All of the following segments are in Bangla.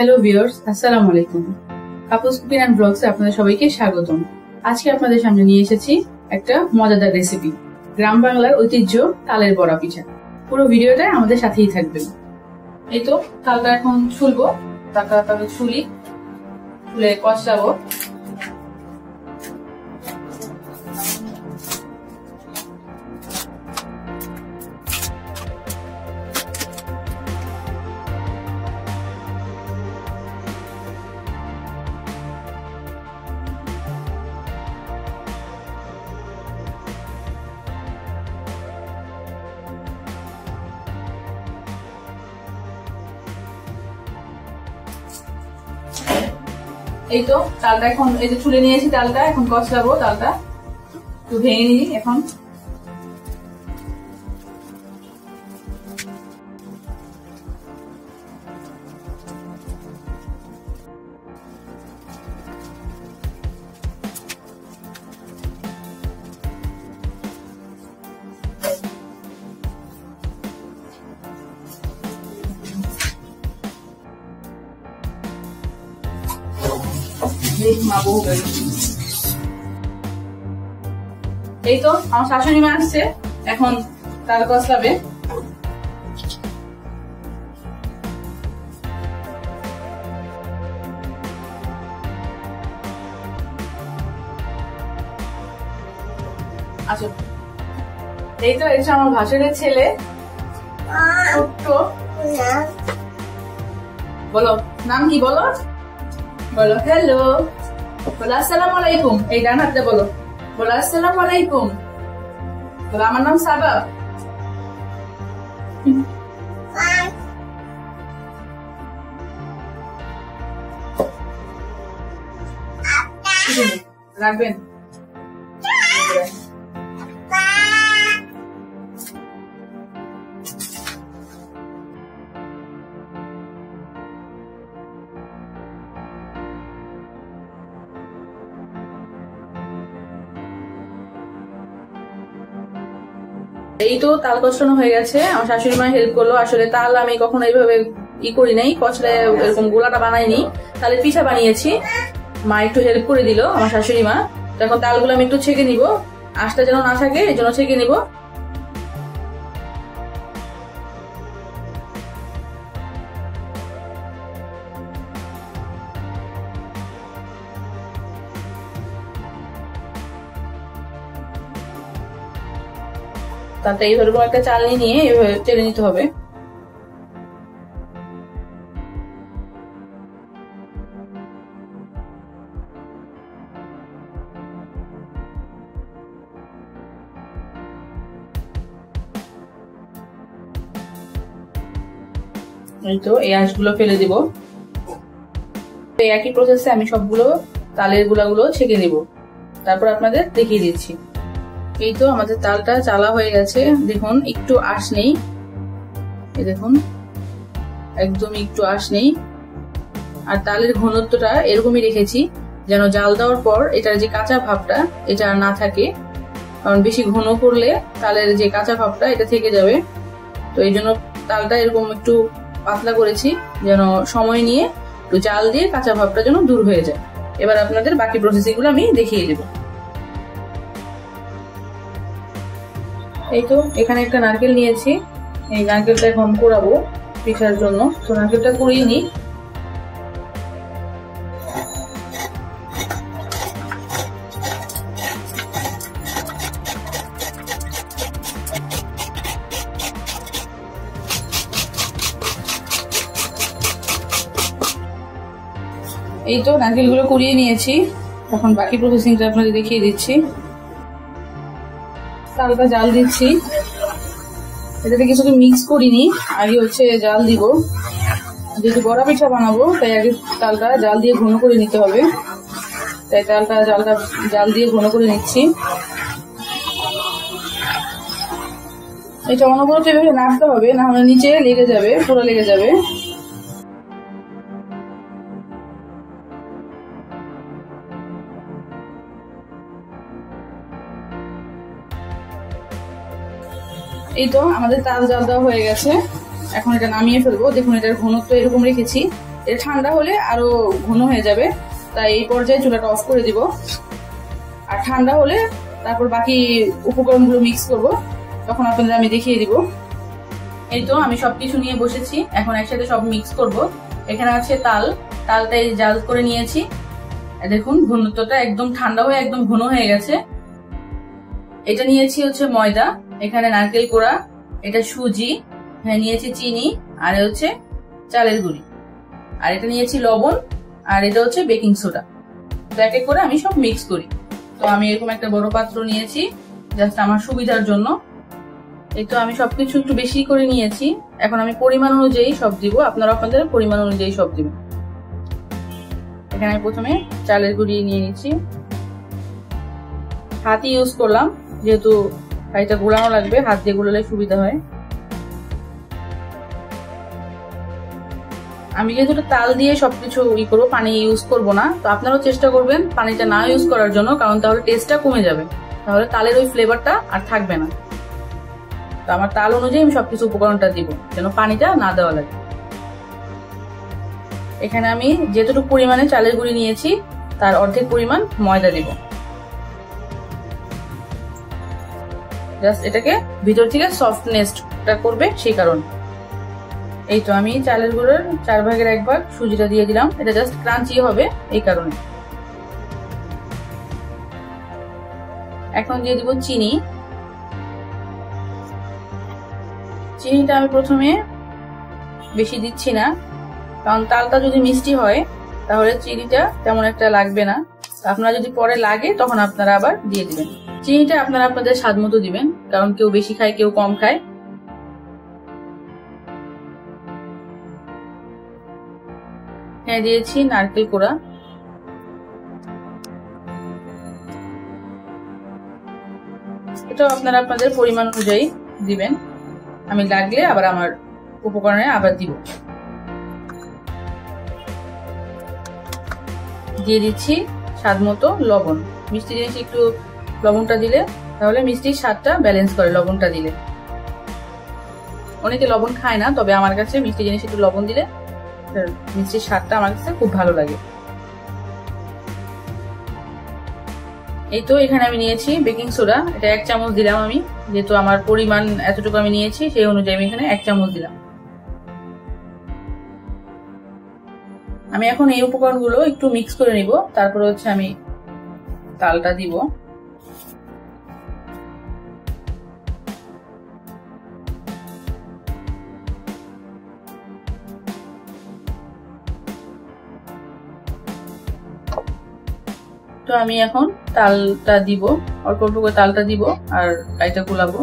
হ্যালো ভিউয়ার্স, আসসালামু আলাইকুম। কাপলস কুকিং এন্ড ব্লগসে আপনাদের সবাইকে স্বাগতম। আজকে আপনাদের সামনে নিয়ে এসেছি একটা মজাদার রেসিপি, গ্রাম বাংলার ঐতিহ্য তালের বড়া পিঠা। পুরো ভিডিওটা আমাদের সাথেই থাকবেন। এই তো তালটা এখন ছুলবো, তারপরে ছুলে কষাবো। এই তো তালটা এখন এই যে ছুলে নিয়েছি, তালটা এখন কষাবো। তালটা একটু ভেঙে নিই এখন। এই তো আমার শাশুড়ি মা আসছে, এখন তাল কষাবে। আচ্ছা, এই তো এটা আমার ভাসুরের ছেলে ছোট্ট। বলো নাম কি? বলো বলো হ্যালো, বলো আসসালামু আলাইকুম। এই ডান হাতে বলো, বলো আসসালামু আলাইকুম। বলো আমার নাম সাবা। রাখবেন। এই তো তাল কষানো হয়ে গেছে, আমার শাশুড়ি মা হেল্প করলো। আসলে তাল আমি কখনো এইভাবে করি নাই, কষলে এরকম গোলাটা বানাইনি। তালের পিঠা বানিয়েছি, মা একটু হেল্প করে দিল আমার শাশুড়ি মা। তো এখন তালগুলো আমি একটু ছেঁকে নিব, আঁশটা যেন না থাকে এই জন্য ছেঁকে নিব। তাতে এইভাবে একটা চালনি নিয়ে এইভাবে চেলে নিতে হবে। এই তো এই আঁশগুলো ফেলে দিব। এই একই প্রসেসে আমি সবগুলো তালের গুলাগুলো ছেঁকে নিব, তারপর আপনাদের দেখিয়ে দিচ্ছি। এই তো আমাদের তালটা চালা হয়ে গেছে, দেখুন একটু আঁশ নেই। এই দেখুন একদম একটু আঁশ নেই। আর তালের ঘনত্বটা এরকমই রেখেছি যেন জাল দেওয়ার পর এটার যে কাঁচা ভাবটা এটা আর না থাকে, কারণ বেশি ঘন করলে তালের যে কাঁচা ভাবটা এটা থেকে যাবে। তো এই জন্য তালটা এরকম একটু পাতলা করেছি যেন সময় নিয়ে একটু জাল দিয়ে কাঁচা ভাবটা যেন দূর হয়ে যায়। এবার আপনাদের বাকি প্রসেসিং গুলো আমি দেখিয়ে দেবো। এই তো এখানে একটা নারকেল নিয়েছি, এই নারকেলটা এখন কোড়াবো পিঠার জন্য। তো নারকেলটা কুড়িয়ে নিই। এই তো নারকেলগুলো কুড়িয়ে নিয়েছি, এখন বাকি প্রসেসিংটা আপনাদের দেখিয়ে দিচ্ছি। তালটা জাল দিচ্ছি, এটাতে কিছু মিক্স করিনি, আগে হচ্ছে জাল দিব। যেহেতু বড়া পিঠা বানাবো তাই আগে তালটা জাল দিয়ে ঘন করে নিতে হবে, তাই তালটা জাল দিয়ে ঘন করে নিচ্ছি। এটা অনবরত এভাবে নাড়তে হবে, না হলে নিচে লেগে যাবে, পুরো লেগে যাবে। এই তো আমাদের তাল জাল দেওয়া হয়ে গেছে, এখন এটা নামিয়ে ফেলবো। দেখুন এটার ঘনত্ব এরকম রেখেছি, এর ঠান্ডা হলে আরো ঘন হয়ে যাবে, তাই এই পর্যায়ে চুলাটা অফ করে দিব। আর ঠান্ডা হলে তারপর বাকি উপকরণগুলো মিক্স করব, তখন আপনাদের আমি দেখিয়ে দিব। এই তো আমি সবকিছু নিয়ে বসেছি, এখন একসাথে সব মিক্স করব। এখানে আছে তাল, তালটাই জাল করে নিয়েছি। দেখুন ঘনত্বটা একদম ঠান্ডা হয়ে একদম ঘন হয়ে গেছে। এটা নিয়েছি হচ্ছে ময়দা, এখানে নারকেল কোড়া, এটা সুজি, হ্যাঁ নিয়েছি চিনি, আর হচ্ছে চালের গুঁড়ি, আর এটা নিয়েছি লবণ, আর এটা হচ্ছে বেকিং সোডা। তো এক এক করে আমি সব মিক্স করি। তো আমি এরকম একটা বড় পাত্র নিয়েছি জাস্ট আমার সুবিধার জন্য। এই তো আমি সবকিছু একটু বেশি করে নিয়েছি। এখন আমি পরিমাণ অনুযায়ী সব দিব, আপনারা আপনাদের পরিমাণ অনুযায়ী সব দিবেন। এখানে আমি প্রথমে চালের গুঁড়ি নিয়ে নিচ্ছি, হাত ইউজ করলাম যেহেতু এটা গোলানো লাগবে, হাত দিয়ে গোলালে সুবিধা হয়। আমি যেহেতু তাল দিয়ে সবকিছু করবো, পানি ইউজ করব না, তো আপনারাও চেষ্টা করবেন পানিটা না ইউজ করার জন্য, কারণ তাহলে টেস্টটা কমে যাবে, তাহলে তালের ওই ফ্লেভারটা আর থাকবে না। তো আমার তাল অনুযায়ী আমি সবকিছু উপকরণটা দিব, যেন পানিটা না দেওয়া লাগে। এখানে আমি যেটুকু পরিমাণে চালের গুঁড়ি নিয়েছি তার অর্ধেক পরিমাণ ময়দা দিব, জাস্ট এটাকে ভিতর থেকে সফটনেসটা করবে সেই কারণে। এই তো আমি চালের গুঁড়োর 4 ভাগের 1 ভাগ সুজিটা দিয়ে দিলাম, এটা জাস্ট ক্রাঞ্চি হবে এই কারণে। এখন দিয়ে দিব চিনি। চিনিটা আমি প্রথমে বেশি দিচ্ছি না, কারণ তালটা যদি মিষ্টি হয় তাহলে চিনিটা তেমন একটা লাগবে না। আপনারা যদি পরে লাগে তখন আপনারা আবার দিয়ে দিবেন। চিনিটা আপনারা আপনাদের স্বাদ মতো দিবেন, কারণ কেউ বেশি খায় কেউ কম খায়। হ্যাঁ দিয়েছি নারকেল কোড়া, এটাও আপনারা আপনাদের পরিমাণ অনুযায়ী দিবেন। আমি লাগলে আবার আমার উপকরণে আবার দিব। দিয়ে দিচ্ছি স্বাদ মতো লবণ। মিষ্টি জিনিস একটু লবণটা দিলে তাহলে মিষ্টির স্বাদটা ব্যালেন্স করে লবণটা দিলে। অনেকে লবণ খায় না, তবে আমার কাছে মিষ্টি জিনিস একটু লবণ দিলে মিষ্টির স্বাদটা আমার কাছে খুব ভালো লাগে। এই তো এখানে আমি নিয়েছি বেকিং সোডা, এটা 1 চামচ দিলাম আমি, যেহেতু আমার পরিমাণ এতটুকু আমি নিয়েছি সেই অনুযায়ী আমি এখানে 1 চামচ দিলাম। আমি এখন এই উপকরণগুলো একটু মিক্স করে নিব, তারপর হচ্ছে আমি তালটা দিব। তো আমি এখন তালটা দিব, অল্প অল্প করে তালটা দিব আর এটা গুলাবো।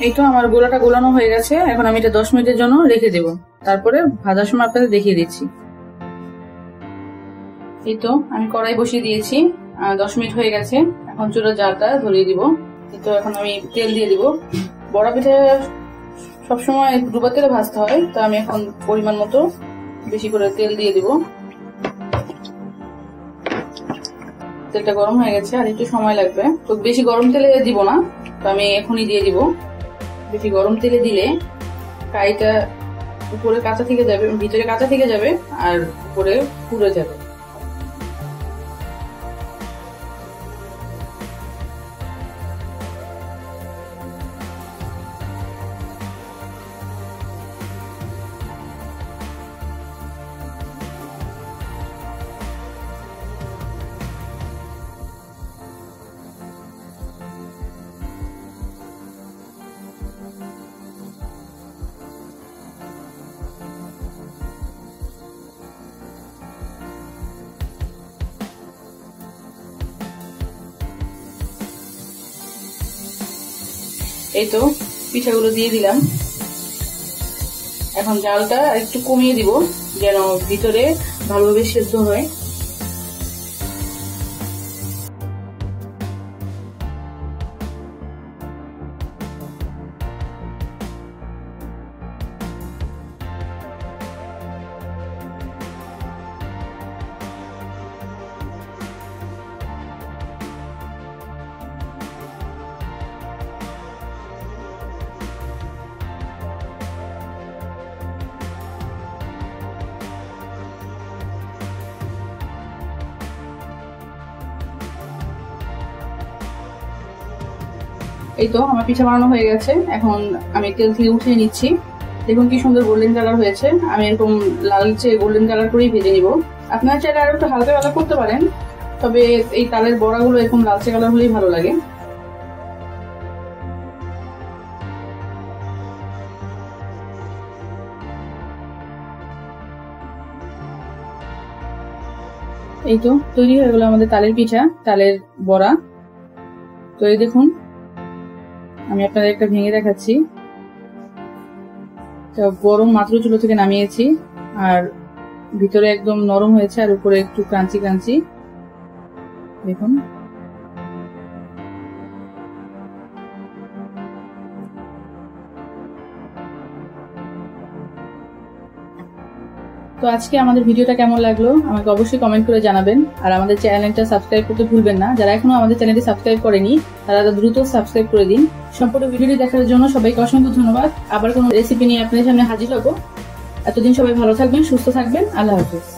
এই তো আমার গোলাটা গোলানো হয়ে গেছে, এখন আমি এটা 10 মিনিটের জন্য রেখে দেব, তারপরে ভাজার সময় আপনাদের দেখিয়ে দিচ্ছি। এই তো আমি কড়াই বসিয়ে দিয়েছি, 10 মিনিট হয়ে গেছে, এখন চুলার জালটা ধরিয়ে দিব। এই তো এখন আমি তেল দিয়ে দিব। বড়া পিঠা সবসময় ডুবা তেলে ভাজতে হয়, তো আমি এখন পরিমাণ মতো বেশি করে তেল দিয়ে দিব। তেলটা গরম হয়ে গেছে, আর একটু সময় লাগবে, তো বেশি গরম তেলে দিব না, তো আমি এখনই দিয়ে দিব। বেশি গরম তেলে দিলে কাইটা উপরে কাঁচা থেকে যাবে, ভিতরে কাঁচা থেকে যাবে আর উপরে পুড়ে যাবে। এই তো পিঠাগুলো দিয়ে দিলাম। এখন জালটা একটু কমিয়ে দিব যেন ভিতরে ভালোভাবে সেদ্ধ হয়। এই তো আমার পিঠা বানানো হয়ে গেছে। এখন আমি তেল থেকে উঠিয়ে নিচ্ছি। দেখুন কি সুন্দর গোল্ডেন কালার হয়েছে। আমি এরকম লালচে গোল্ডেন কালার করেই ভেজে নিব। আপনারা চাইলে আরো একটু হালকা কালার করতে পারেন, তবে এই তালের বড়াগুলো এরকম লালচে কালার হলেই ভালো লাগে। এই তো তৈরি হয়ে গেল আমাদের তালের পিঠা, তালের বড়া। তো এই দেখুন, আমি আপনাদের একটা ভেঙে দেখাচ্ছি। গরম মাত্র চুলো থেকে নামিয়েছি, আর ভিতরে একদম নরম হয়েছে, আর উপরে একটু ক্রাঞ্চি ক্রাঞ্চি। দেখুন তো আজকে আমাদের ভিডিওটা কেমন লাগলো আমাকে অবশ্যই কমেন্ট করে জানাবেন। আর আমাদের চ্যানেলটা সাবস্ক্রাইব করতে ভুলবেন না। যারা এখনো আমাদের চ্যানেলটি সাবস্ক্রাইব করেনি তারা দ্রুত সাবস্ক্রাইব করে দিন। সম্পূর্ণ ভিডিওটি দেখার জন্য সবাইকে অসংখ্য ধন্যবাদ। আবার কোনো রেসিপি নিয়ে আপনাদের সামনে হাজির হব। এতদিন সবাই ভালো থাকবেন, সুস্থ থাকবেন। আল্লাহ হাফেজ।